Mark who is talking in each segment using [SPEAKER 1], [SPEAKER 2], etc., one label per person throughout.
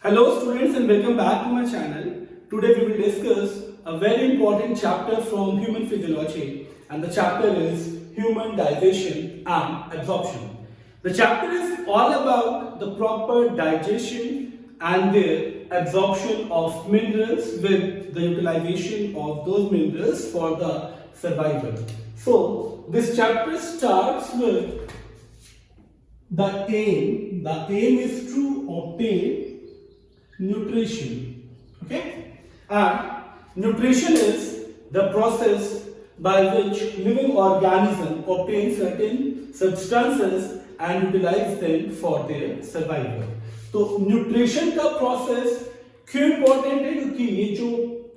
[SPEAKER 1] Hello students and welcome back to my channel. Today we will discuss a very important chapter from human physiology and the chapter is human digestion and absorption. The chapter is all about the proper digestion and their absorption of minerals with the utilization of those minerals for the survival. So this chapter starts with the aim. The aim is to obtain nutrition. Okay, and nutrition is the process by which living organism obtain certain substances and utilize them for their survival. तो nutrition का process क्यों important है, क्योंकि ये जो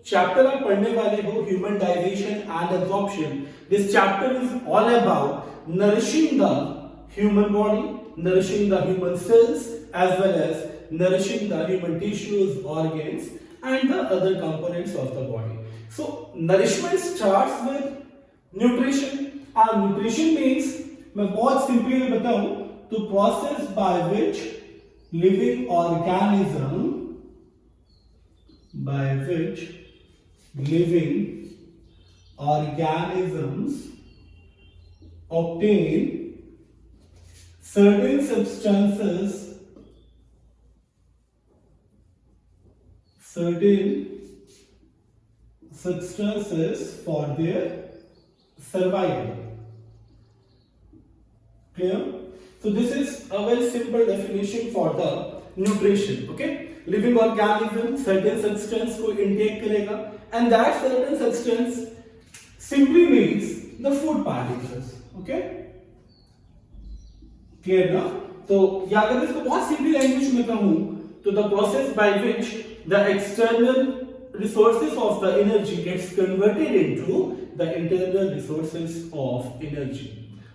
[SPEAKER 1] chapter आप पढ़ने वाले हो human digestion and absorption, this chapter is all about nourishing the human body, nourishing the human cells as well as nourishing the human tissues, organs and the other components of the body. So nourishment starts with nutrition and nutrition means, मैं बहुत simply बताऊं तो process by which living organisms obtain certain substances for their survival. Clear? So this is a very simple definition for the nutrition. Okay, living organism certain substance को intake करेगा and that certain substance simply means the food particles. Okay, clear ना? तो या अगर इसको बहुत simple language में कहूं तो the process by which the external resources of the energy gets converted into the internal resources of energy.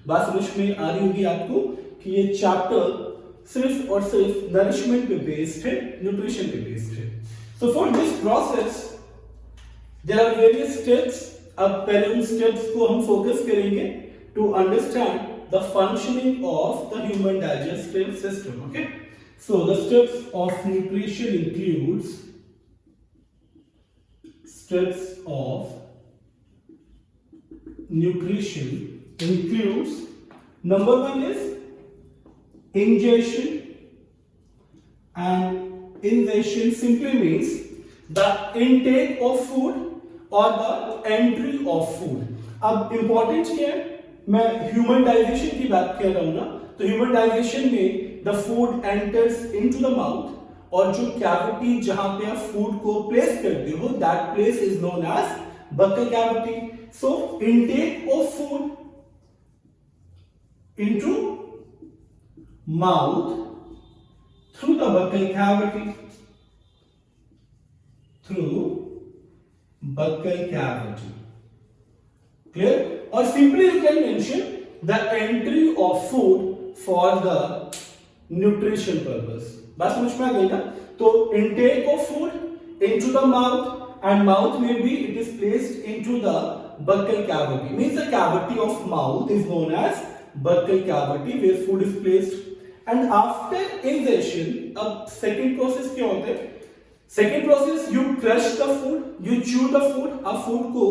[SPEAKER 1] बात समझ में आ रही होगी आपको कि ये चैप्टर सिर्फ और सिर्फ नरिशमेंट पे बेस्ड है, न्यूट्रिशन पे बेस्ड है. So for this process there are various steps. अब पहले उन स्टेप्स को हम फोकस करेंगे to understand the functioning of the human digestive system. Okay, so the steps of nutrition includes number one is ingestion, and ingestion simply means the intake of food or the entry of food. अब important क्या है, मैं human digestion की बात कर रहा हूं ना, तो ह्यूमन डाइजेशन में the food enters into the mouth और जो कैविटी जहां पे आप फूड को प्लेस करते हो that place is known as buccal cavity. So intake of food into mouth through the buccal cavity, clear? Or simply you can mention the entry of food for the nutrition purpose. बात समझ में आ गई ना? तो intake of food into the mouth and mouth may be it is placed into the buccal cavity. Means the cavity of mouth is known as buccal cavity where food is placed. And after ingestion, अब second process क्या होता है? Second process you crush the food, you chew the food, आप food को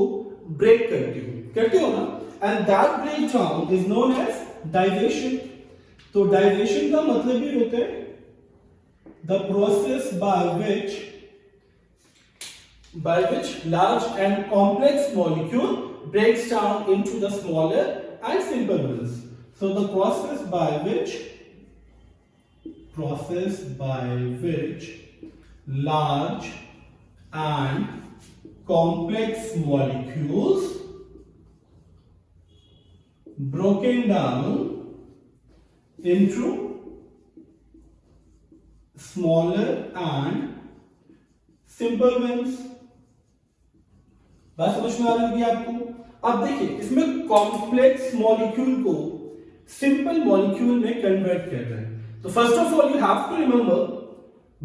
[SPEAKER 1] break करते हो ना, and that breakdown is known as digestion. तो digestion का मतलब ही होता है the process by which large and complex molecule breaks down into the smaller and simple ones. So the process by which large and complex molecules broken down into smaller and simple ones. बात समझ में आ रही होगी आपको. अब देखिए इसमें complex molecule को सिंपल मॉलिक्यूल में कन्वर्ट कर रहे हैं. तो first of all you have to remember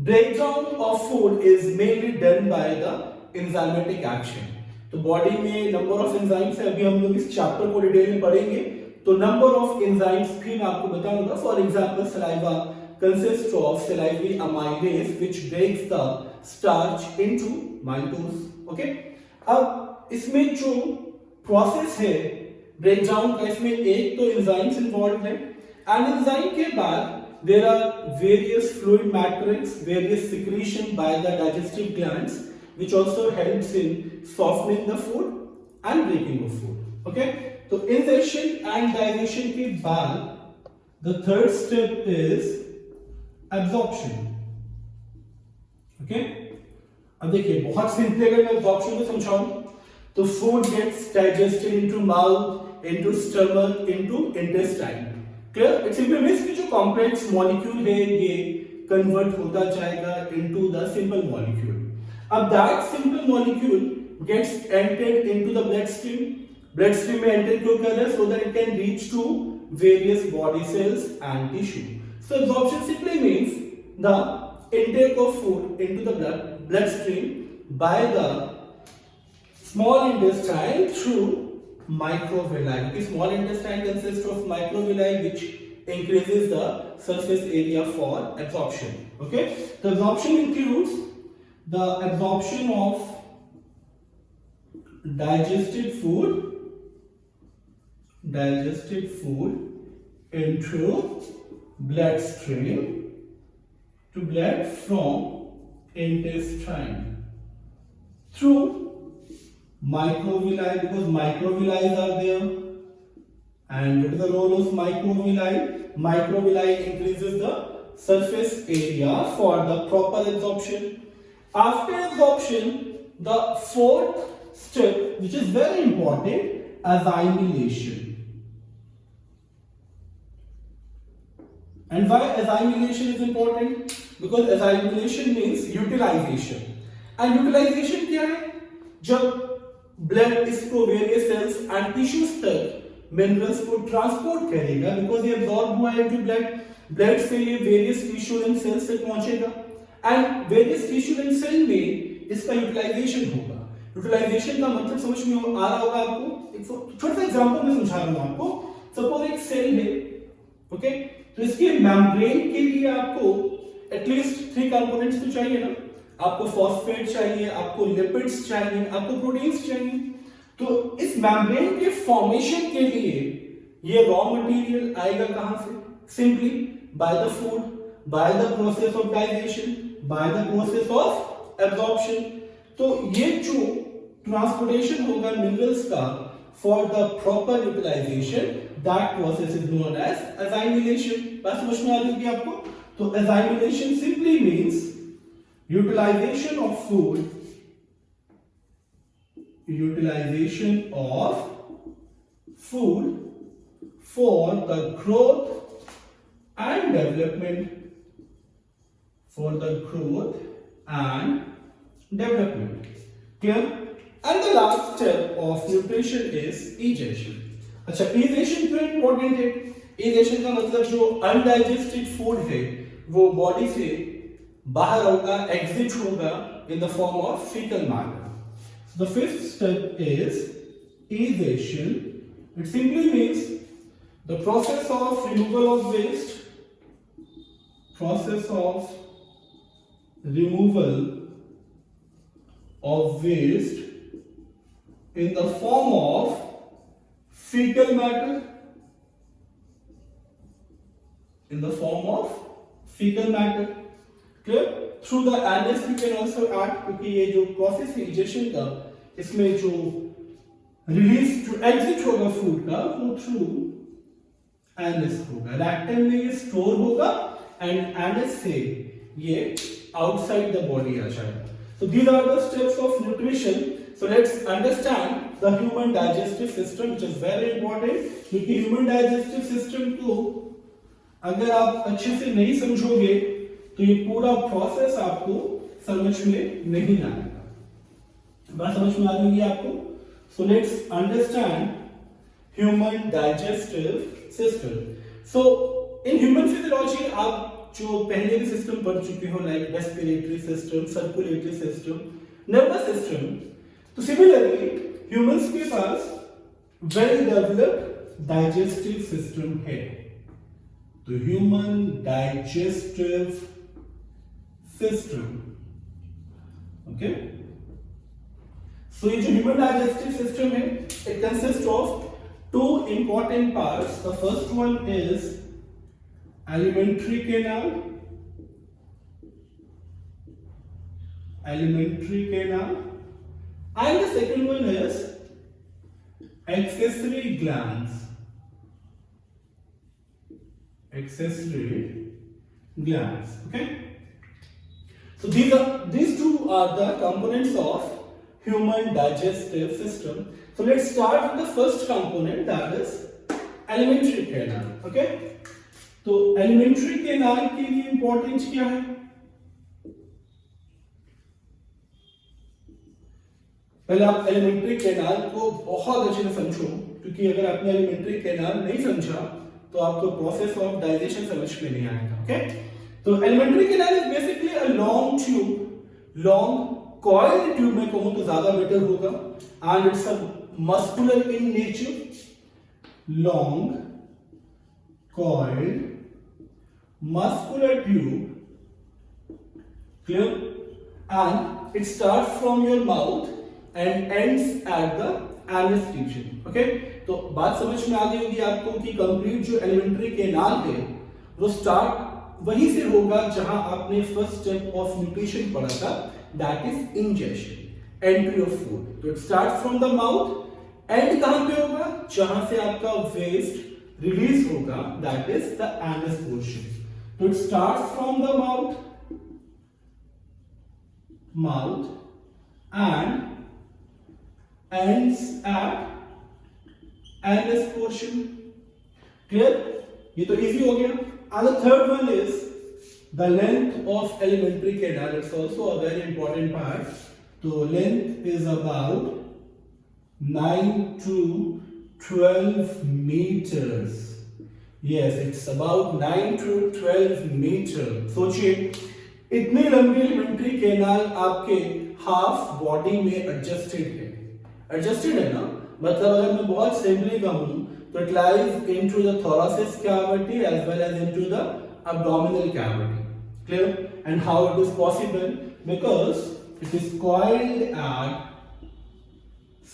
[SPEAKER 1] breakdown of food is mainly done by the enzymatic action. तो बॉडी में नंबर ऑफ एंजाइम्स है, अभी हम लोग इस चैप्टर को डिटेल में पढ़ेंगे तो नंबर ऑफ एंजाइम्स भी मैं आपको बताऊंगा. For example saliva consists of salivary amylase which breaks the starch into maltose. Okay, अब इसमें जो प्रोसेस है ब्रेक डाउन का, इसमें एक तो एंजाइम्स इन्वॉल्व है एंड एंजाइम के बाद there are various fluid matrix, various secretion by the digestive glands which also helps in softening the food and breaking of food. Okay, तो ingestion and digestion के बाद the third step is absorption. Okay, अब देखिए बहुत simply अगर मैं absorption को समझाऊं तो food gets digested into mouth, into stomach, into intestine. Clear? It simply means कि जो कॉम्प्लेक्स मॉलिक्यूल है ये कन्वर्ट होता जाएगा इनटू द सिंपल मॉलिक्यूल. अब that simple molecule gets entered into the blood stream. Blood stream में enter क्यों कर रहा है? So that it can reach to various body cells and tissue. So absorption simply means the intake of food into the bloodstream by the small intestine through microvilli. The small intestine consists of microvilli which increases the surface area for absorption. Okay, the absorption includes the absorption of digested food into bloodstream to blood from intestine through microvilli, because microvilli are there. And what is the role of microvilli? Microvilli increases the surface area for the proper absorption. After absorption, the fourth step, which is very important, assimilation. And why assimilation is important? Because assimilation means utilization. And utilization क्या है? जब blood इसको various cells and tissues तक minerals को transport करेगा, because ये absorb हुआ है इनटू ब्लड, ब्लड से ये वेरियस टिश्यू एंड सेल्स तक पहुंचेगा and various tissue and cell में इसका यूटिलाइजेशन होगा. यूटिलाइजेशन का मतलब समझ में आ रहा होगा आपको. एक छोटा सा एग्जांपल मैं समझा रहा हूं आपको. सपोज एक सेल है, ओके, तो इसके मेम्ब्रेन के लिए आपको एटलीस्ट 3 कंपोनेंट्स तो चाहिए ना. आपको फॉस्फेट चाहिए, आपको लिपिड्स चाहिए, आपको प्रोटीन्स चाहिए. तो इस मेम्ब्रेन के फॉर्मेशन के लिए ये रॉ मटेरियल आएगा कहां से? Simply by the food, by the process of digestion, by the process of absorption. तो ये जो ट्रांसपोर्टेशन होगा मिनरल्स का for the proper utilisation, that process is known as assimilation. बात समझ में आ रही होगी आपको. तो assimilation simply means utilization of food for the growth and development, clear? And the last step of nutrition is egestion. अच्छा, egestion क्यों important है? egestion का मतलब जो undigested food है वो बॉडी से बाहर होगा, एग्जिट होगा in the form of fecal matter. The fifth step is egestion. It simply means the process of removal of waste, in the form of fecal matter, clear? Through the anus we can also add, क्योंकि ये जो process है egestion का, इसमें जो release जो exit होगा food का वो थ्रू एनस होगा. रेक्टम में ये स्टोर होगा एंड एनस से ये आउटसाइड द बॉडी आ जाएगा. So these are the steps of nutrition. So let's understand the human digestive system, which is very important, क्योंकि human digestive system को अगर आप अच्छे से नहीं समझोगे तो ये पूरा प्रोसेस आपको समझ में नहीं आएगा. बात समझ में आ रही है आपको? So let's understand human digestive system. So in human physiology आप जो पहले भी सिस्टम पढ़ चुके हो, like respiratory system, circulatory system, nervous system, तो सिमिलरली ह्यूमंस के पास वेल डेवलप्ड डाइजेस्टिव सिस्टम है. तो ह्यूमन डाइजेस्टिव सिस्टम. ओके, सो ये जो ह्यूमन डाइजेस्टिव सिस्टम है, it consist of two important parts. The first one is alimentary canal, and the second one is accessory glands. Okay, so these two are the components of human digestive system. So let's start with the first component, that is alimentary canal. Okay, तो alimentary canal के लिए importance क्या है? पहले आप alimentary canal को बहुत अच्छे से समझो, क्योंकि अगर आपने alimentary canal नहीं समझा तो आपको process of digestion समझ में नहीं आएगा. Okay, तो alimentary canal is basically a long tube, long coiled tube में कहूँ तो ज्यादा better होगा, and it's a muscular in nature, long coiled muscular tube, clear, and it starts from your mouth and ends at the anus region. Okay, तो बात समझ में आ गई होगी आपको कि कंप्लीट जो एलिमेंट्री केनाल है वो स्टार्ट वहीं से होगा जहां आपने फर्स्ट स्टेप ऑफ न्यूट्रिशन पढ़ा था, that is ingestion, entry of food. तो it start from the mouth, and कहां पे होगा? जहां से आपका वेस्ट रिलीज होगा, that is the anus portion. तो it starts from the mouth and ends at anus portion. Clear? ये तो easy हो गया. And the third one is the length of alimentary canal. It's also a very important part. So length is about 9 to 12 meters. Yes, it's about 9 to 12 meters. सोचिए इतनी लंबी alimentary canal आपके half body में adjusted है. Adjusted है ना, मतलब अगर मैं बहुत सिंपली कहूं तो it lies into the thoracic cavity as well as into the abdominal cavity. Clear? And how it is possible? Because it is coiled at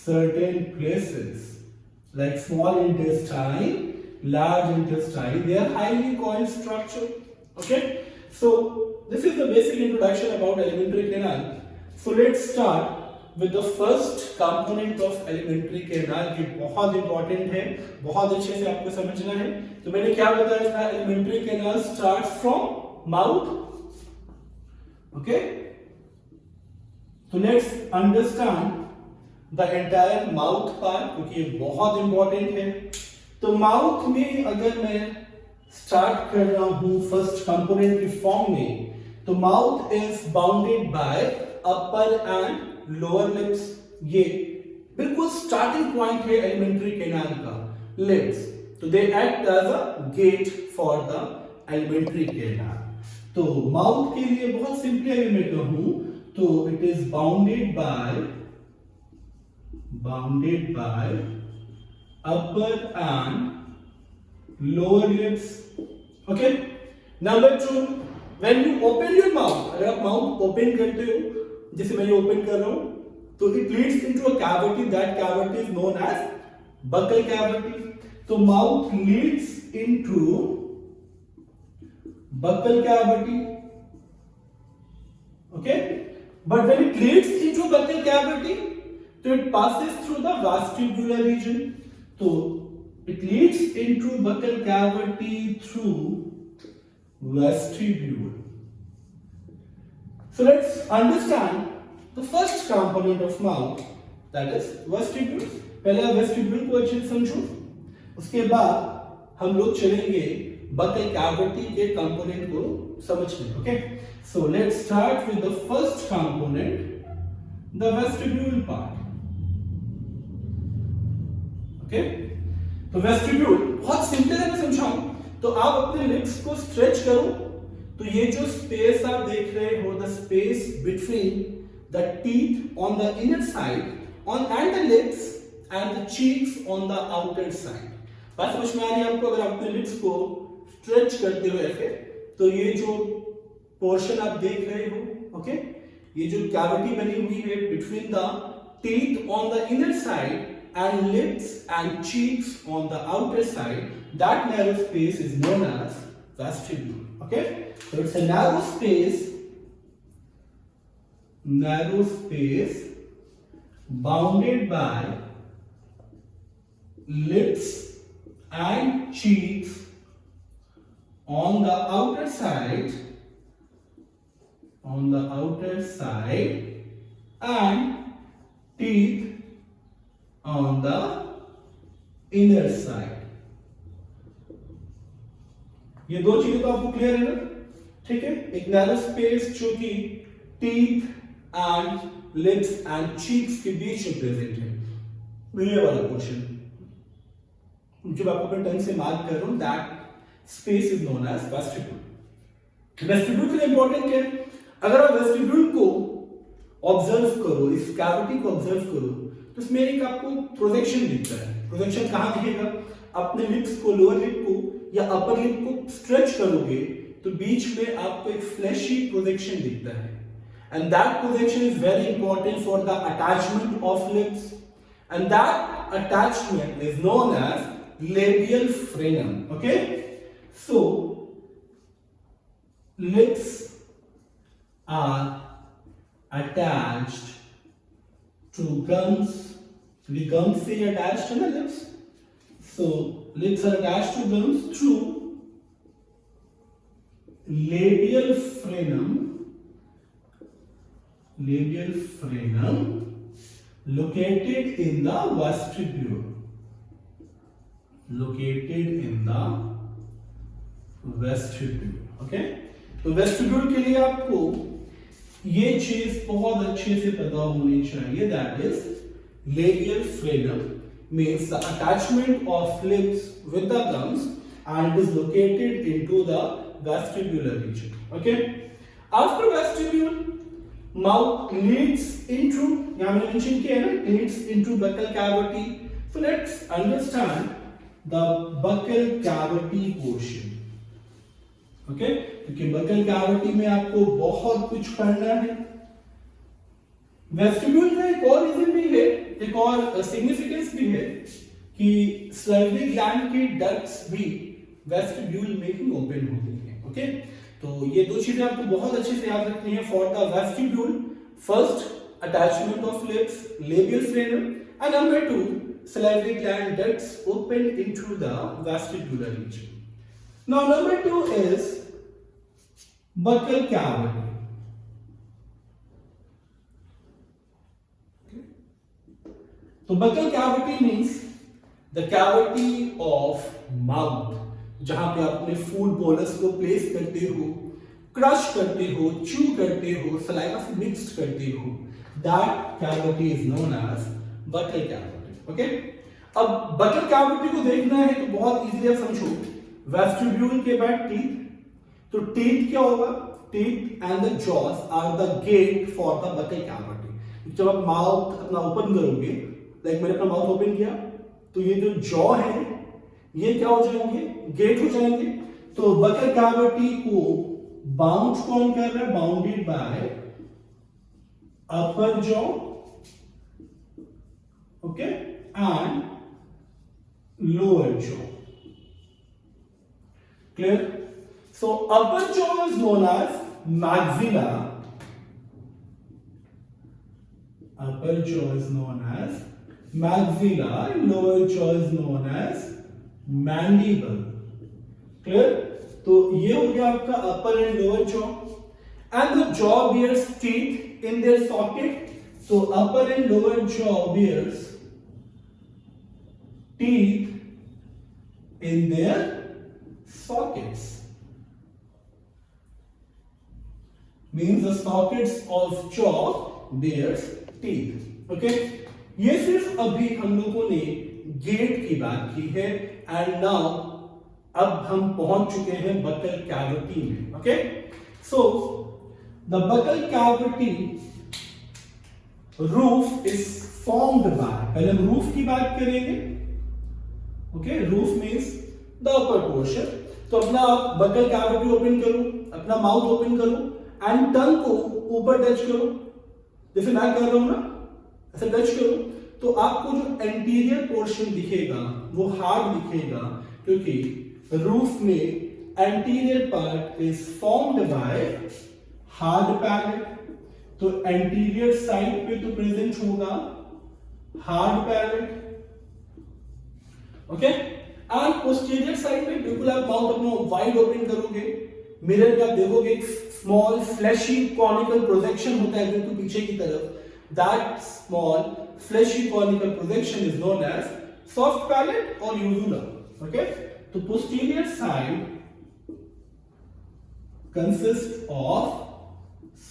[SPEAKER 1] certain places like small intestine, large intestine. They are highly coiled structure. Okay, so this is the basic introduction about alimentary canal. So let's start with the first component of alimentary canal. ये बहुत important है, बहुत अच्छे से आपको समझना है. तो मैंने क्या बताया था? alimentary canal starts from mouth. Okay, so let's understand the entire mouth part, क्योंकि ये बहुत इंपॉर्टेंट है. तो माउथ में अगर मैं स्टार्ट कर रहा हूं फर्स्ट कंपोनेंट की फॉर्म में, तो mouth is bounded by upper and lower lips. ये बिल्कुल स्टार्टिंग पॉइंट है एलिमेंट्री कैनाल का, लिप्स. तो they act as a gate for the alimentary canal. तो माउथ के लिए बहुत सिंपली अगर मैं कहूं तो it is bounded by upper and lower lips. Okay, number 2, when you open your mouth, अगर आप माउथ ओपन करते हो, जैसे मैं ये ओपन कर रहा हूं, तो it leads into a cavity. That cavity is known as buccal cavity. तो mouth leads into buccal cavity. Okay, but when it leads into buccal cavity, so it passes through the vestibular region. So it leads into buccal cavity through vestibule. So let's understand the first component of mouth, that is vestibule. पहले vestibule को अच्छे से समझो, उसके बाद हम लोग चलेंगे buccal cavity के component को समझने. Okay, so let's start with the first component, the vestibule part. Okay, तो वेस्टिब्यूल बहुत सिंपल है, मैं समझाऊं तो आप अपने लिप्स को स्ट्रेच करो, तो ये जो स्पेस आप देख रहे हो, the space between the teeth on the inner side on and the lips and the cheeks on the outer side. बात समझ में आ रही है आपको? अगर आप अपने लिप्स को स्ट्रेच करते हो ऐसे, तो ये जो पोर्शन आप देख रहे हो, ओके, ये जो कैविटी बनी हुई है between the teeth on the inner side and lips and cheeks on the outer side, that narrow space is known as vestibule. Okay, so it's a narrow space bounded by lips and cheeks on the outer side, and teeth on the inner side. ये दो चीजें तो आपको clear है ना, ठीक है। एक नैरो स्पेस जो कि teeth and lips and cheeks के बीच में प्रेजेंट है, ये वाला पोर्शन जब आपको अपने टंग से मार्क कर रहा हूं, that space is known as vestibule. Vestibule के लिए इंपॉर्टेंट क्या है, अगर आप वेस्टिब्यूल को ऑब्जर्व करो, इस कैविटी को ऑब्जर्व करो, तो इसमें एक आपको प्रोजेक्शन दिखता है। प्रोजेक्शन कहां दिखेगा, अपने लिप्स को, लोअर लिप को या अपर लिप को स्ट्रेच करोगे तो बीच में आपको एक फ्लैशी प्रोजेक्शन दिखता है, and that projection is very important for the attachment of lips, and that attachment is known as labial frenum. Okay, so lips are attached to gums. The gums say attached to the lips. So lips are attached to gums through labial frenum located in the vestibule. Okay? तो vestibule के लिए आपको ये चीज बहुत अच्छे से पता होनी चाहिए, that is labial frenum means the attachment of lips with the gums and is located into the vestibular region. Okay, after vestibule mouth leads into, यहां मैंने मेंशन किया है ना, leads into buccal cavity. So let's understand the buccal cavity portion. Okay, क्योंकि buccal cavity में आपको बहुत कुछ पढ़ना है। वेस्टिब्यूल का एक और रीजन भी है, एक और सिग्निफिकेंस भी है कि सैलिवरी ग्लैंड की डक्ट्स भी वेस्टिब्यूल में ही ओपन होती हैं। ओके, तो ये दो चीजें आपको बहुत अच्छे से याद रखनी है for the vestibule. First, attachment of lips, labial frenum, and number 2, salivary gland ducts open into the vestibular region. Now number 2 is buccal cavity. Okay. So buccal cavity means the cavity of mouth, जहां पे आप अपने food bolus को place करते हो, crush करते हो, chew करते हो, सलाइवा से मिक्स करते हो, that cavity is known as buccal cavity. Okay? अब buccal cavity को देखना है तो बहुत इजीली आप समझो, वेस्टिब्यूल के बाद टीथ, तो टीथ क्या होगा, teeth and the jaws are the gate for the buccal cavity. जब आप माउथ अपना ओपन करोगे, लाइक मैंने अपना माउथ ओपन किया, तो ये जो जॉ है ये क्या हो जाएंगे, गेट हो जाएंगे। तो बकल कैविटी को बाउंड कौन कर रहा है, bounded by upper jaw, okay, and lower jaw. Clear? So upper jaw is known as maxilla. Upper jaw is known as maxilla. Lower jaw is known as mandible. Clear? तो ये हो गया आपका upper and lower jaw. And the jaw bears teeth in their socket. So upper and lower jaw bears teeth in their sockets, means the sockets of jaw bears teeth. Okay, ये सिर्फ अभी हम लोगों ने गेट की बात की है, एंड नाउ अब हम पहुंच चुके हैं बकल कैविटी में। Okay, so the buccal cavity roof is formed by, पहले हम रूफ की बात करेंगे। Okay, roof means the upper portion, तो अपना बकल कैविटी ओपन करो, अपना माउथ ओपन करो एंड टंग को ऊपर टच करो, जैसे मैं कर रहा हूं ना, ऐसे टच करो, तो आपको जो एंटीरियर पोर्शन दिखेगा वो हार्ड दिखेगा, क्योंकि रूफ में anterior part is formed by hard palate. तो एंटीरियर साइड पे तो प्रेजेंट होगा hard palate, okay. And posterior side पे बिल्कुल आप माउथ अपना वाइड ओपन करोगे, मिरर का देखोगे, एक स्मॉल फ्लैशी कॉनिकल प्रोजेक्शन होता है बिल्कुल पीछे की तरफ, that small fleshy conical projection is known as soft palate और यूजुला, ओके। तो posterior side consist of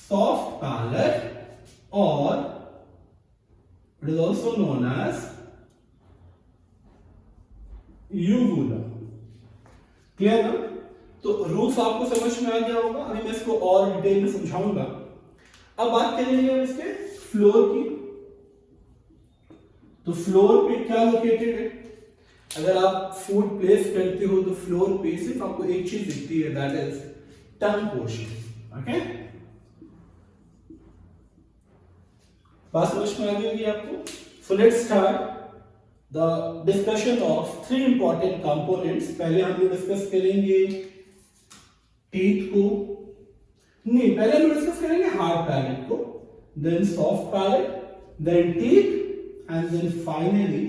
[SPEAKER 1] soft palate or it is also known as uvula, clear ना? तो रूफ आपको समझ में आ गया होगा, अभी मैं इसको और डिटेल में समझाऊंगा। अब बात करेंगे हम इसके फ्लोर की। तो फ्लोर पे क्या लोकेटेड है? अगर आप फूड प्लेस करते हो तो फ्लोर पे सिर्फ आपको एक चीज दिखती है, that is tongue portion, okay. बात समझ में आ गई होगी आपको। सो let's start the discussion of three important components. पहले हम लोग डिस्कस करेंगे टीथ को, नहीं पहले हम डिस्कस करेंगे हार्ड पैलेट को, then soft palate, then teeth and then finally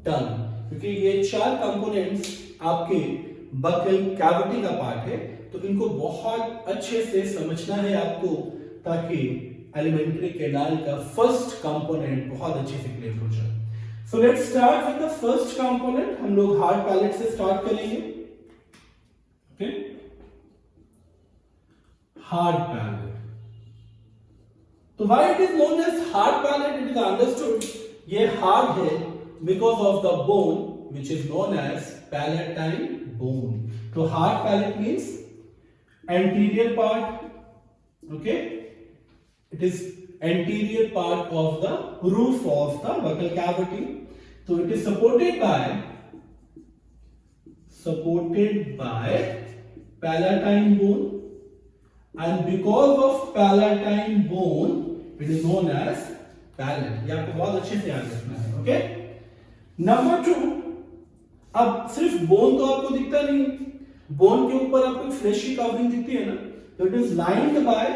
[SPEAKER 1] tongue, क्योंकि ये चार कंपोनेंट्स आपके बकल कैविटी का पार्ट है, तो इनको बहुत अच्छे से समझना है आपको, ताकि एलिमेंट्री कैनाल का फर्स्ट कंपोनेंट बहुत अच्छे से क्लियर हो जाए। So let's start with the first component. हम लोग हार्ड पैलेट से स्टार्ट करेंगे, ओके। हार्ड पैलेट, तो why it is known as hard palate? It is understood ये हार्ड है because of the bone which is known as palatine bone. तो hard palate means anterior part, okay, it is anterior part of the roof of the buccal cavity. So it is supported by palatine bone, and because of palatine bone it is known as palate। ये आपको बहुत अच्छे से याद रखना है, okay. Number 2, अब सिर्फ बोन तो आपको दिखता नहीं, बोन के ऊपर आपको फ्लैशी कवरिंग दिखती है ना, तो it is lined by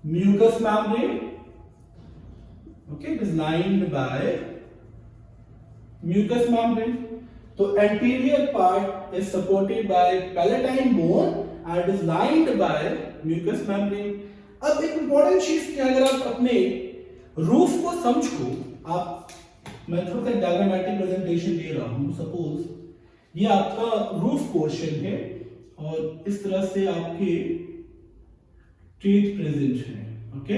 [SPEAKER 1] mucous membrane, okay, it is lined by mucous membrane। तो anterior part is supported by palatine bone and it is lined by mucous membrane। अब एक इंपॉर्टेंट चीज कि अगर आप अपने रूफ को समझो, आप, मैं थोड़ा सा डायग्रामेटिक प्रेजेंटेशन दे रहा हूं, सपोज ये आपका रूफ पोर्शन है और इस तरह से आपके टीथ प्रेजेंट है, ओके।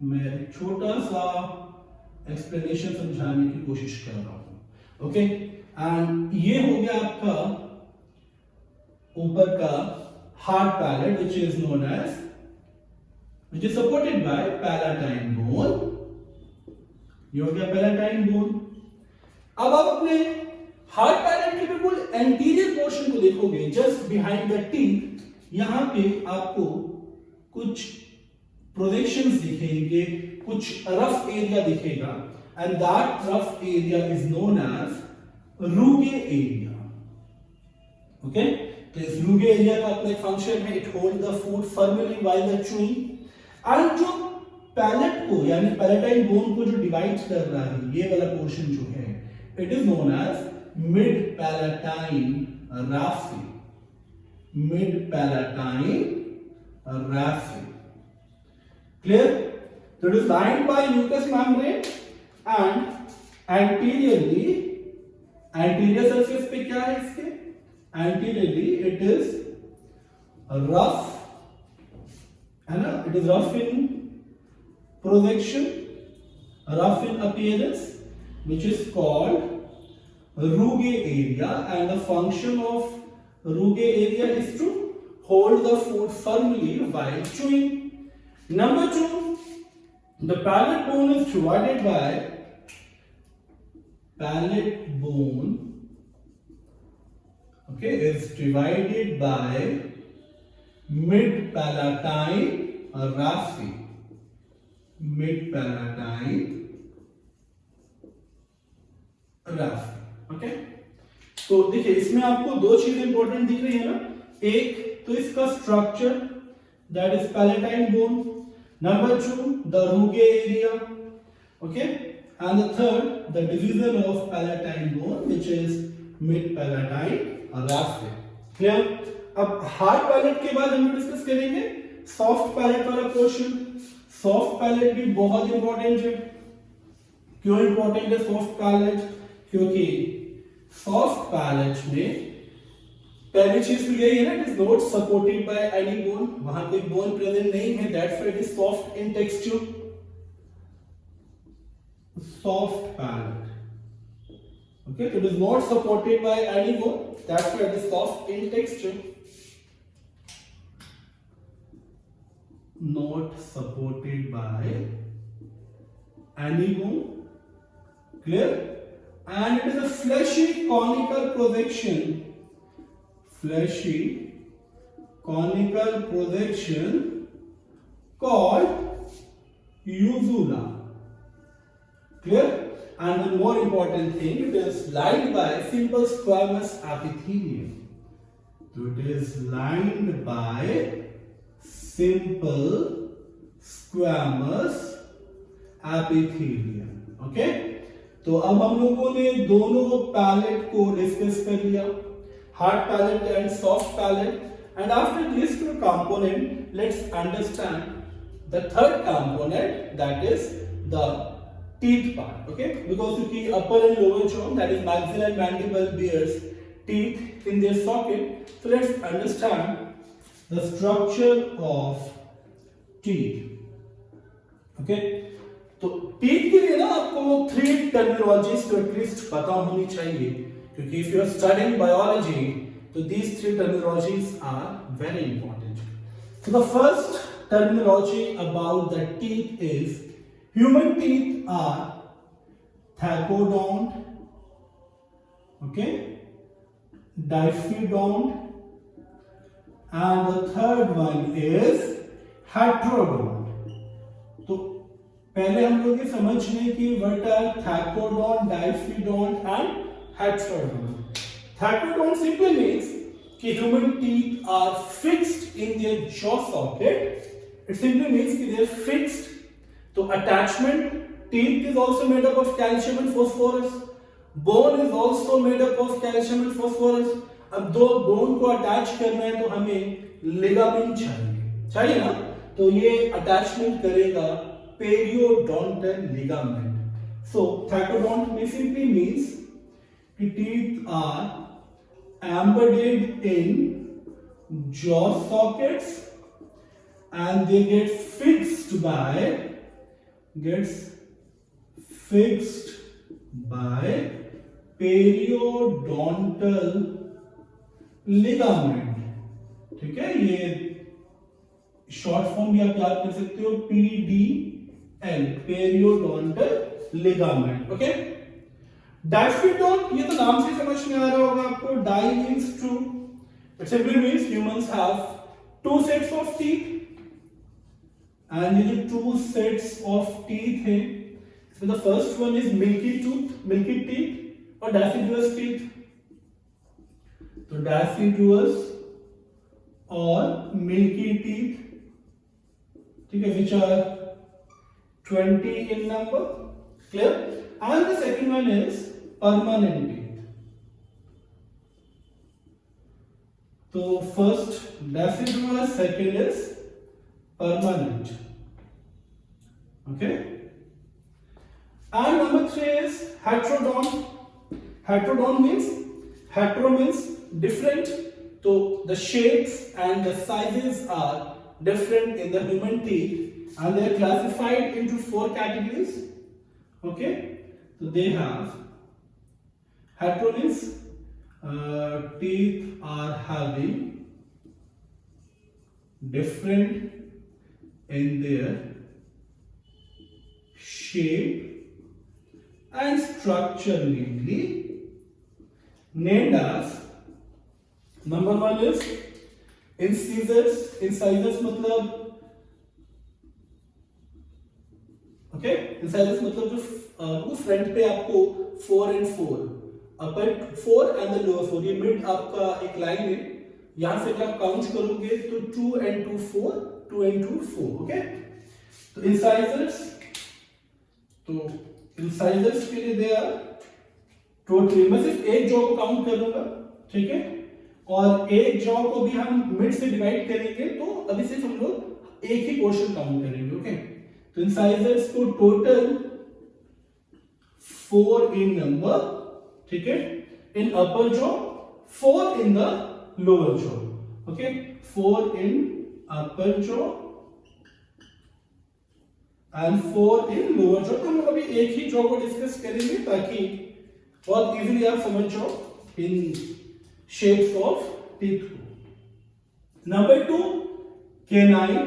[SPEAKER 1] मैं छोटा सा एक्सप्लेनेशन समझाने की कोशिश कर रहा हूं, ओके। एंड ये हो गया आपका ऊपर का hard palate which is known as, which is supported by palatine bone. ये हो गया पैलाटाइन बोन। अब आप अपने हार्ड पैलेट के बिल्कुल एंटीरियर पोर्शन को देखोगे, जस्ट बिहाइंड द टीथ, यहां पे आपको कुछ प्रोजेक्शंस दिखेंगे, कुछ रफ एरिया दिखेगा, and that rough area is known as rugae area, okay. तो इस रूगे एरिया का अपना एक फंक्शन है, it hold the food firmly while the chewing, and जो पैलेट को यानी पैलेटाइन बोन को जो डिवाइड कर रहा है, ये वाला पोर्शन जो है, it is known as mid palatine raphe, mid palatine raphe, clear? So it is lined by mucous membrane and anteriorly, anterior surface पे क्या है इसके? Anteriorly it is rough, है ना? It is rough in projection, rough in appearance, which is called rugae area, and the function of rugae area is to hold the food firmly while chewing. Number 2, the palate bone is divided by palate bone okay, is divided by mid-palatine raphe. Mid-palatine raphe. Okay, तो देखिए इसमें आपको दो चीजें important दिख रही है ना, एक तो इसका structure that is palatine bone, number two the rugae area, okay, and the third the division of palatine bone which is mid palatine raphe. Clear? अब हार्ड पैलेट के बाद हम डिस्कस करेंगे सॉफ्ट पैलेट वाला पोर्शन. सॉफ्ट पैलेट भी बहुत important है. क्यों इंपॉर्टेंट है सॉफ्ट पैलेट? क्योंकि सॉफ्ट पैलेट में पहली चीज तो यही है ना, it is not supported by any bone. वहां कोई बोन प्रेजेंट नहीं है, that's why it is soft in texture. Soft palate, okay, so it is not supported by any bone, that's why it is soft in texture. Not supported by any bone, clear? And it is a fleshy conical projection. Fleshy conical projection called uvula. Clear? And the more important thing, it is lined by simple squamous epithelium. So it is lined by simple squamous epithelium. Okay? तो अब हम लोगों ने दोनों palette को discuss कर लिया, hard palate and soft palate. And after these two components, let's understand the third component, that is the teeth part. Okay, because the upper and lower jaw, that is maxilla and mandible, bears teeth in their socket. So let's understand the structure of teeth. Okay, तो teeth के लिए ना आपको 3 terminologies तो at least पता होनी चाहिए, क्योंकि if you are studying biology, तो these 3 terminologies are very important. So the first terminology about the teeth is human teeth are thecodont, okay, diffidont, and the third one is heterodont. तो पहले हम लोग ये समझ लें कि what are thecodont, diffidont and heterodont. Thecodont simply means कि human teeth are fixed in their jaw socket. It simply means कि they are fixed. तो attachment, teeth is also made up of calcium and phosphorus. Bone is also made up of calcium and phosphorus. अब दो bone को attach करना है तो हमें ligament चाहिए ना, तो ये अटैचमेंट करेगा periodontal ligament. So thecodont simply means कि teeth are embedded in jaw sockets and they get fixed by periodontal ligament. ठीक है, ये शॉर्ट फॉर्म भी आप याद कर सकते हो, PDL, periodontal ligament. Okay, Diffidont, ये तो नाम से समझ में आ रहा होगा आपको. Di means two. It simply means humans have 2 sets of teeth. And ये जो 2 sets of teeth है, इसमें the first one is milky teeth और deciduous teeth. तो deciduous और milky teeth, ठीक है, which are 20 in number. Clear? And the second one is permanent teeth. तो first deciduous, second is permanent. Okay, and number 3 is heterodont. Heterodont means, hetero means different, so the shapes and the sizes are different in the human teeth and they are classified into 4 categories. Okay, so they have hetero means teeth are having different in their shape and structure, mainly named as number 1 is incisors. Incisors मतलब okay, incisors मतलब जो front पे आपको 4 and 4, upper 4 and the lower 4, ये mid आपका एक line है. यहां से अगर आप काउंट करोगे तो 2 and 2 4, 2 and 2 4. ओके, तो इंसाइजर्स, तो इंसाइजर्स के लिए दे आर टोटली, मैं सिर्फ एक जॉ को काउंट करूंगा, ठीक है, और एक जॉ को भी हम मिड से डिवाइड करेंगे, तो अभी सिर्फ हम लोग एक ही पोर्शन काउंट करेंगे. ओके, तो इंसाइजर्स को टोटल 4 इन नंबर, ठीक है, in upper jaw, 4 in the lower jaw. Okay, 4 in upper jaw and 4 in lower jaw. तो हम अभी एक ही जॉ को डिस्कस करेंगे ताकि बहुत इजीली आप समझ जाओ इन शेप्स ऑफ टीथ को. Number 2, canine.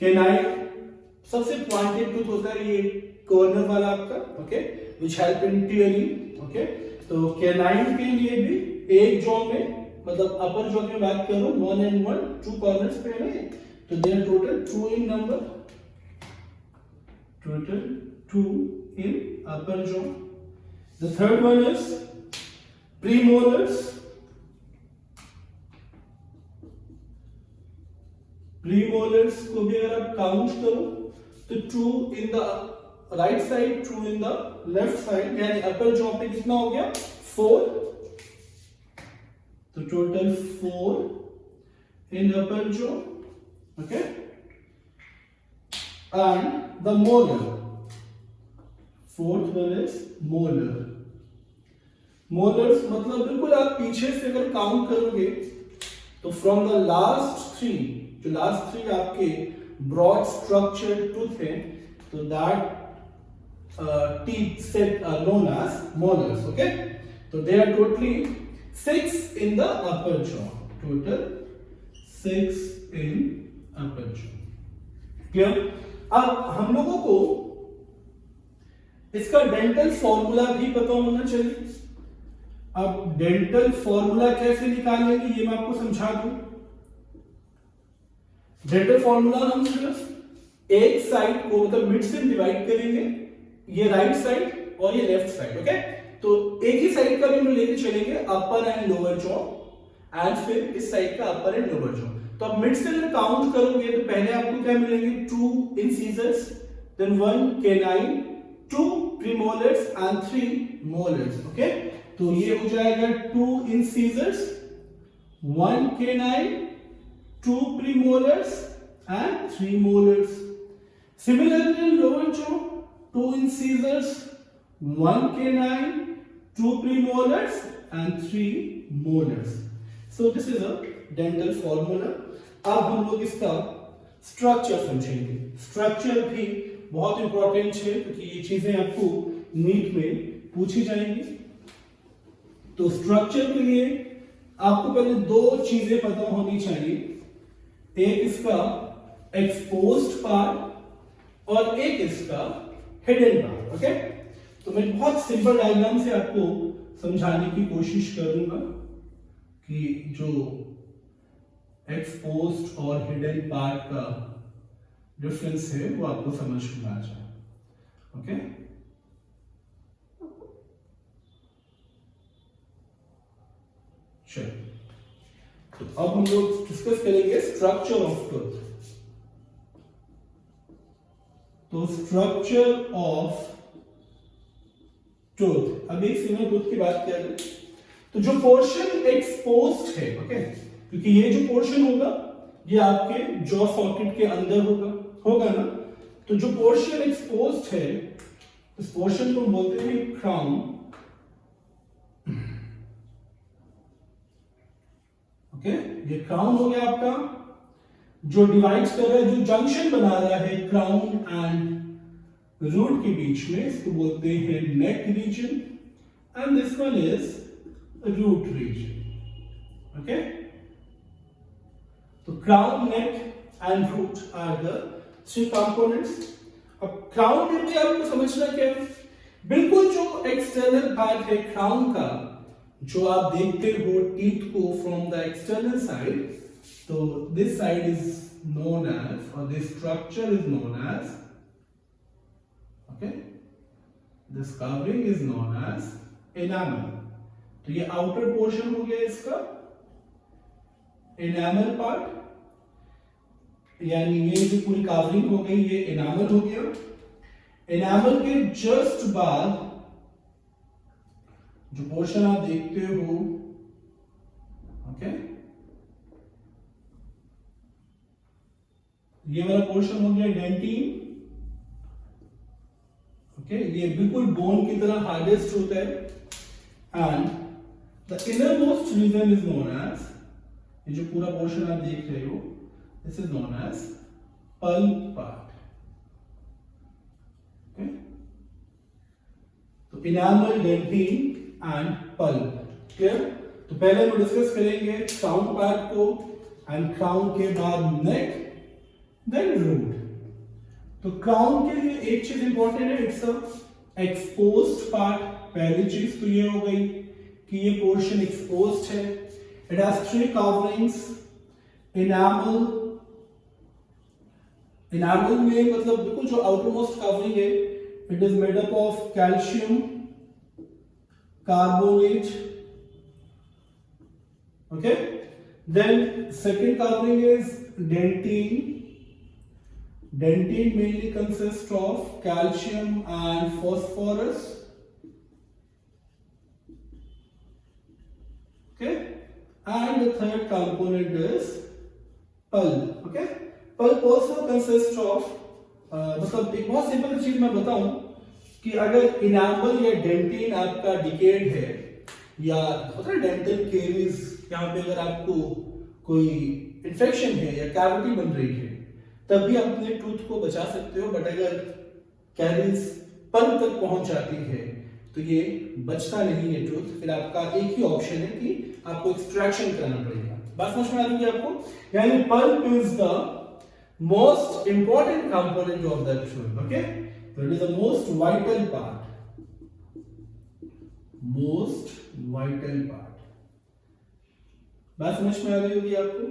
[SPEAKER 1] कैनाइन सबसे पॉइंटेड टूथ होता है, ये कॉर्नर वाला आपका. Okay, which help in tearing. Okay, तो कैनाइन के लिए भी एक जॉ में, मतलब अपर जॉ की बात करो, 1 and 1, 2 कॉर्नर्स पे है, तो they are total 2 in number, total 2 in upper jaw. The third one is premolars. Premolars को भी अगर आप काउंट करो तो 2 in the right side, 2 in the left side, यानी upper jaw पे कितना हो गया 4, तो total 4 in upper jaw. Okay, and the molar, fourth one is molar. molars मतलब बिल्कुल आप पीछे से अगर काउंट करोगे तो फ्रॉम द लास्ट 3, जो लास्ट 3 आपके ब्रॉड स्ट्रक्चर टूथ है, तो that teeth set are known as molars. Okay, so they are totally 6 in the upper jaw, total 6 in upper jaw. Clear? अब हम लोगों को इसका डेंटल फॉर्मूला भी पता होना चाहिए. अब डेंटल फॉर्मूला कैसे निकालेंगे ये मैं आपको समझा दूं. डेंटल फॉर्मूला हम सिर्फ एक साइड को मतलब मिड से डिवाइड करेंगे, ये राइट साइड और ये लेफ्ट साइड. ओके, तो एक ही साइड का भी हम लेके चलेंगे, अपर एंड लोअर जॉ, एंड फिर इस साइड का अपर एंड लोअर जॉ. तो अब मिड से अगर काउंट करोगे तो पहले आपको क्या मिलेंगे, 2 incisors, then 1 canine, 2 premolars and 3 molars. Okay, तो ये हो जाएगा 2 incisors, 1 canine, 2 premolars and 3 molars. Similarly in lower jaw, 2 incisors, 1 canine, 2 premolars and 3 molars. So this is a dental formula. अब हम लोग इसका स्ट्रक्चर समझेंगे. स्ट्रक्चर भी बहुत इंपॉर्टेंट है क्योंकि ये चीजें आपको नीट में पूछी जाएंगी. तो स्ट्रक्चर के लिए आपको पहले 2 चीजें पता होनी चाहिए. एक इसका एक्सपोज्ड पार्ट और एक इसका हिडन पार्ट. ओके, तो मैं बहुत सिंपल डायग्राम से आपको समझाने की कोशिश करूंगा कि जो एक्सपोज्ड और हिडन पार्ट का डिफरेंस है वो आपको समझ में आ जाए. ओके, चलिए, तो अब हम लोग डिस्कस करेंगे स्ट्रक्चर ऑफ टूथ. तो स्ट्रक्चर ऑफ टूथ, अभी एक सिंगल टूथ की बात करें तो जो पोर्शन एक्सपोज्ड है, ओके, क्योंकि ये जो पोर्शन होगा ये आपके जॉ सॉकेट के अंदर होगा ना. तो जो पोर्शन एक्सपोज्ड है इस पोर्शन को बोलते हैं क्राउन. ओके, ये क्राउन हो गया आपका, जो डिवाइड कर रहा है, जो जंक्शन बना रहा है क्राउन एंड रूट के बीच में, इसको बोलते हैं neck region, and this one is root region. Okay, तो crown, neck and root are the 3 components. अब क्राउन में भी आपको समझना क्या है, बिल्कुल जो एक्सटर्नल पार्ट है क्राउन का जो आप देखते हो टीथ को फ्रॉम द एक्सटर्नल साइड, तो this side is known as, or this structure is known as, okay, this covering is known as enamel. तो ये आउटर पोर्शन हो गया इसका enamel पार्ट, यानी ये जो पूरी कवरिंग हो गई ये enamel हो गया। enamel के जस्ट बाद जो पोर्शन आप देखते हो, ओके, ये वाला पोर्शन हो गया डेंटिन, ओके, ये बिल्कुल बोन की तरह हार्डेस्ट होता है। And the inner most region is known as, ये जो पूरा पोर्शन आप देख रहे हो, this is known as pulp part, okay. तो enamel, dentin and pulp, clear. तो पहले हम डिस्कस करेंगे क्राउन पार्ट को, एंड क्राउन के बाद नेक, देन रूट। तो क्राउन के लिए एक चीज इंपॉर्टेंट है, इट्स अ एक्सपोज्ड पार्ट। पहली चीज तो ये हो गई कि ये पोर्शन एक्सपोज्ड है। It has three coverings, enamel, enamel में मतलब बिल्कुल जो आउटर मोस्ट कवरिंग है, it is made up of calcium carbonate, okay. Then second covering is dentin. Dentin mainly consists of calcium and phosphorus. Okay, and the third component is pulp. Okay, pulp also consists of मतलब एक बहुत simple चीज मैं बताऊं कि अगर enamel या dentin आपका डिकेड है, या होता है डेंटल केरीज, यहाँ पे अगर आपको कोई इन्फेक्शन है या कैविटी बन रही है, तभी अपने टूथ को बचा सकते हो। बट अगर कैरीज पल्प तक पहुंच जाती है तो ये बचता नहीं है टूथ, फिर आपका एक ही ऑप्शन है कि आपको एक्सट्रैक्शन करना पड़ेगा। बात समझ में आ रही है आपको? यानी pulp is the most important component of the tooth, okay. तो it is the most vital part, most vital part. बात समझ में आ रही होगी आपको?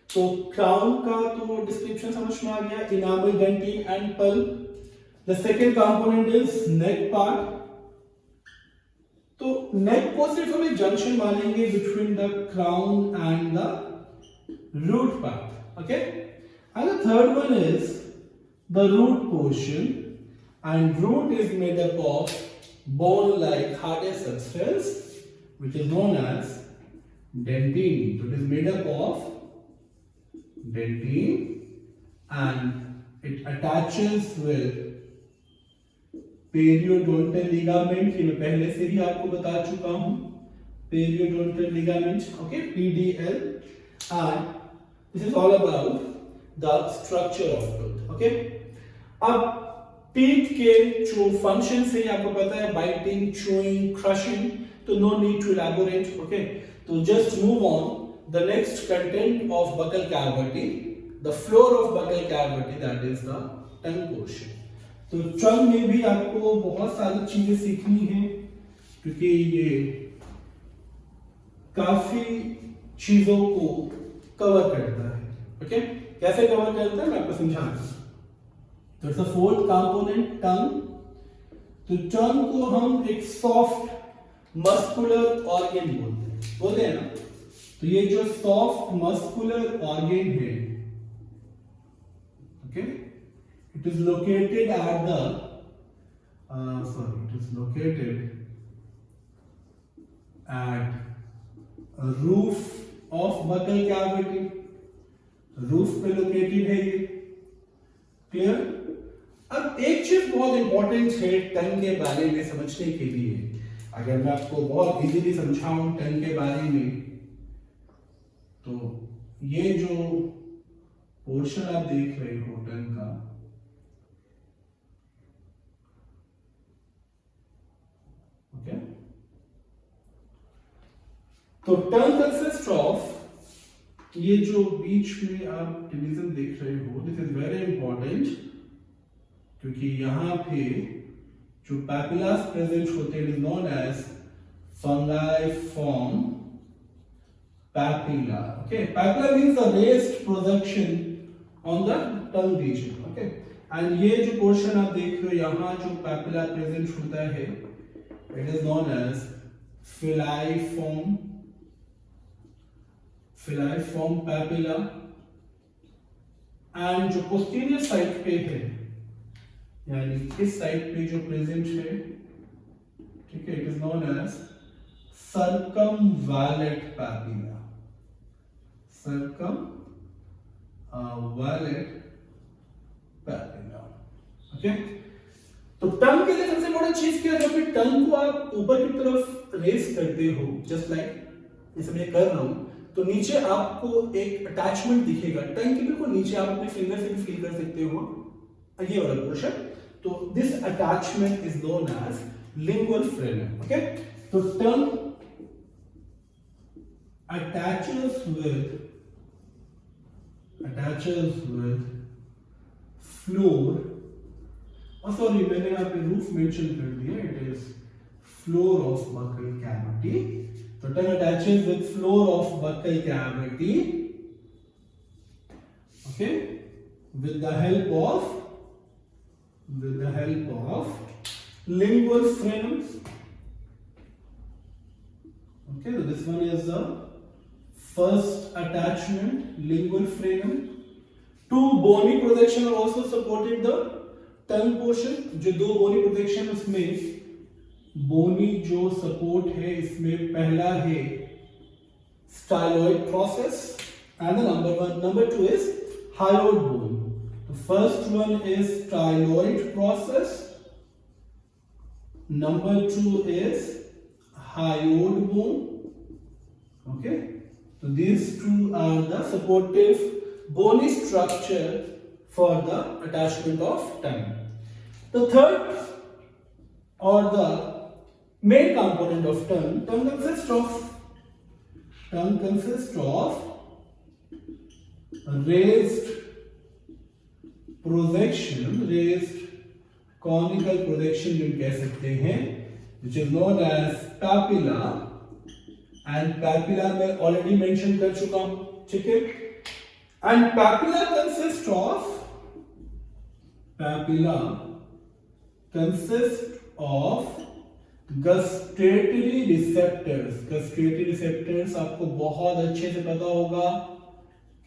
[SPEAKER 1] तो क्राउन का तो डिस्क्रिप्शन समझ में आ गया, enamel, dentin and pulp. The second component is neck part. तो नेक को सिर्फ हम एक जंक्शन मानेंगे between the crown and the root part, okay. And the third one is the root portion, and root is made up of bone like hardest substance which is known as dentin. तो it is made up of dentin and it attaches with periodontal ligament. ये मैं पहले से ही आपको बता चुका हूं, periodontal ligament, okay, PDL, and this is all about the structure of tooth, okay. अब टीथ के जो फंक्शन से आपको पता है, बाइटिंग, चूइंग, क्रशिंग, तो no need to elaborate, okay. तो just move on. The next content of buccal cavity, the floor of buccal cavity, that is the tongue portion. तो टंग में भी आपको बहुत सारी चीजें सीखनी है, क्योंकि ये काफी चीजों को कवर करता है, ओके। कैसे कवर करता है मैं आपको समझाऊंगा। तो इट्स द फोर्थ कंपोनेंट, टंग। तो टंग को हम एक सॉफ्ट मस्कुलर ऑर्गन बोलते हैं ना। तो ये जो सॉफ्ट मस्कुलर ऑर्गन है, okay, it is located at the it is located at roof of buccal cavity. Roof पे लोकेटेड है ये, क्लियर। अब एक चीज बहुत इंपॉर्टेंट है टंग के बारे में समझने के लिए, अगर मैं आपको बहुत इजीली समझाऊं टंग के बारे में, तो ये जो पोर्शन आप देख रहे हो टंग का, ओके, तो टंग कंसिस्ट ऑफ, ये जो बीच में आप डिवीजन देख रहे हो, दिस इज वेरी इंपॉर्टेंट, क्योंकि यहां पे जो पैपिलास प्रेजेंट होते हैं, it is known as fungiform papilla. Okay, papilla means the raised projection on the tongue region. Okay, and ये जो portion आप देख रहे हो यहाँ जो papilla present होता है, it is known as filiform papilla. And जो पोस्टीरियर साइड पे है, यानी इस साइड पे जो प्रेजेंट है, ठीक है, it is known as circumvallate papilla. Circumvallate papilla. Okay, तो टंग के लिए सबसे बड़ा चीज क्या है, जब भी टंग को आप ऊपर की तरफ रेस करते हो, जस्ट लाइक जैसे मैं कर रहा हूं, तो नीचे आपको एक अटैचमेंट दिखेगा टंग के बिल्कुल नीचे. आप अपने फिंगर से भी फील कर सकते हो ये वाला पोर्शन. तो this attachment is known as lingual frenum. Okay, तो टंग अटैचेस विद फ्लोर, और सॉरी मैंने यहाँ पे रूफ मेंशन कर दिया, it is floor of buccal cavity. So tongue attaches with floor of buccal cavity, okay, with the help of lingual frenum. Okay, so this one is the first attachment, lingual frenum. Two bony projection are also supported the tongue portion. जो दो bony projection उसमें बोनी जो support है, इसमें पहला है styloid process and number two is hyoid bone. तो first one is styloid process, number two is hyoid bone. Okay, तो these two are the supportive bony structure for the attachment of tongue. The third or the main component of tongue consists of raised conical projection जो कह सकते हैं, which is known as papilla. and papilla मैं already mention कर चुका हूं, ठीक है. and papilla consists of gustatory receptors. आपको बहुत अच्छे से पता होगा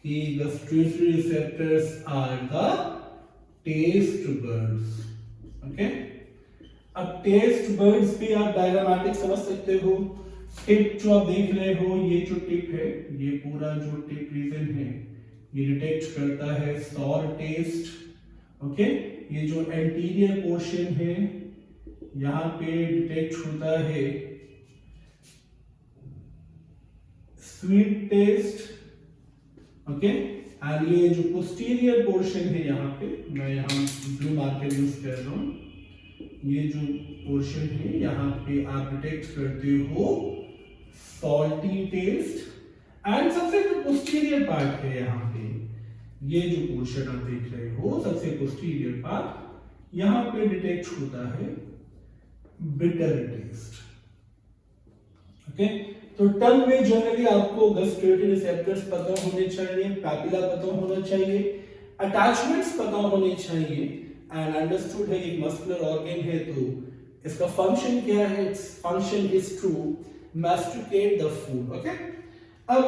[SPEAKER 1] कि gustatory receptors are the taste buds. Okay, अब taste buds भी आप डायग्रामेटिक समझ सकते हो. टिप जो आप देख रहे हो, ये जो टिप है, ये पूरा जो टिप रीजन है, ये डिटेक्ट करता है सॉर टेस्ट. ओके, ये जो एंटीरियर पोर्शन है यहाँ पे डिटेक्ट होता है स्वीट टेस्ट. ओके, एंड ये जो पोस्टीरियर पोर्शन है यहाँ पे, मैं यहाँ ब्लू मार्कर यूज कर रहा हूँ, ये जो पोर्शन है यहाँ पे आप डिटेक्ट करते हो सॉल्टी टेस्ट. एंड सबसे जो पोस्टीरियर पार्ट है यहाँ पे, ये जो पोर्शन आप देख रहे हो, सबसे पोस्टीरियर पार्ट, यहाँ पे डिटेक्ट होता है बिटर टेस्ट. ओके, तो टंग में जनरली आपको गस्ट्रेटरी रिसेप्टर्स पता होने चाहिए, पैपिला पता होना चाहिए, अटैचमेंट्स पता होने चाहिए, एंड अंडरस्टूड है एक मस्कुलर ऑर्गन है, तो इसका फंक्शन क्या है? Its function is to masticate the food. Okay, अब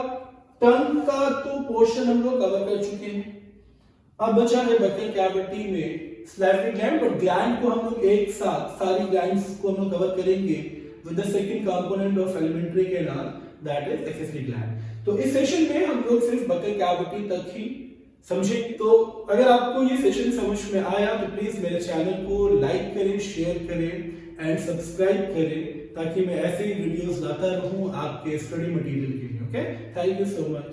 [SPEAKER 1] टंग का तो पोर्शन हम लोग कवर कर चुके हैं. अब बचा है बकल कैविटी में सलाइवरी ग्लैंड, बट ग्लैंड को हम लोग एक साथ सारी ग्लैंड्स को हम लोग कवर करेंगे with the second component of alimentary canal, that is accessory gland. तो इस सेशन में हम लोग सिर्फ बकल कैविटी तक ही समझेंगे. तो अगर आपको ये सेशन समझ में आया तो प्लीज मेरे चैनल को लाइक करें, शेयर करें एंड सब्सक्राइब करें, ताकि मैं ऐसे ही वीडियोस लाता रहूं आपके स्टडी मटेरियल के लिए. Okay, thank you so much.